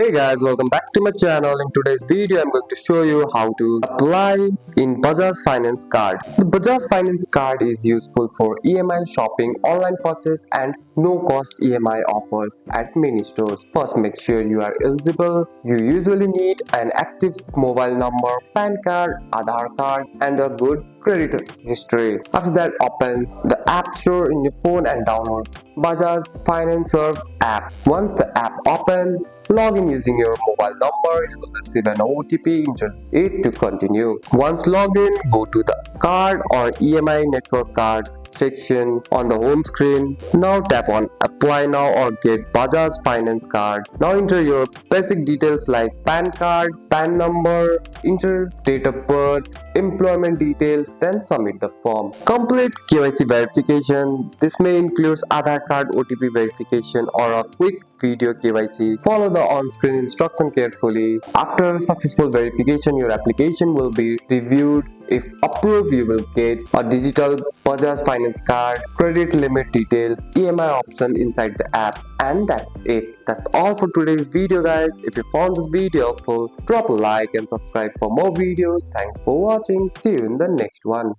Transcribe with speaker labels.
Speaker 1: Hey guys, welcome back to my channel. In today's video, I'm going to show you how to apply in Bajaj Finance card. The Bajaj Finance card is useful for EMI shopping, online purchase and no-cost EMI offers at many stores. First, make sure you are eligible. You usually need an active mobile number, PAN card, Aadhaar card and a good credit history. After that, open the App Store in your phone and download Bajaj Finserv app. Once the app opens, log in using your mobile number. You will receive an OTP. Enter it to continue. Once logged in, go to the card or EMI network card section on the home screen. Now tap on apply now or get Bajaj Finance card. Now enter your basic details like PAN card, PAN number, enter date of birth, employment details, then submit the form. Complete KYC verification. This may include Aadhaar card OTP verification or a quick video KYC. Follow the on-screen instruction carefully. After successful verification, your application will be reviewed. If approved, you will get a digital Bajaj Finance card, credit limit details, EMI option inside the app, and that's it. That's all for today's video, guys. If you found this video helpful, drop a like and subscribe for more videos. Thanks for watching. See you in the next one.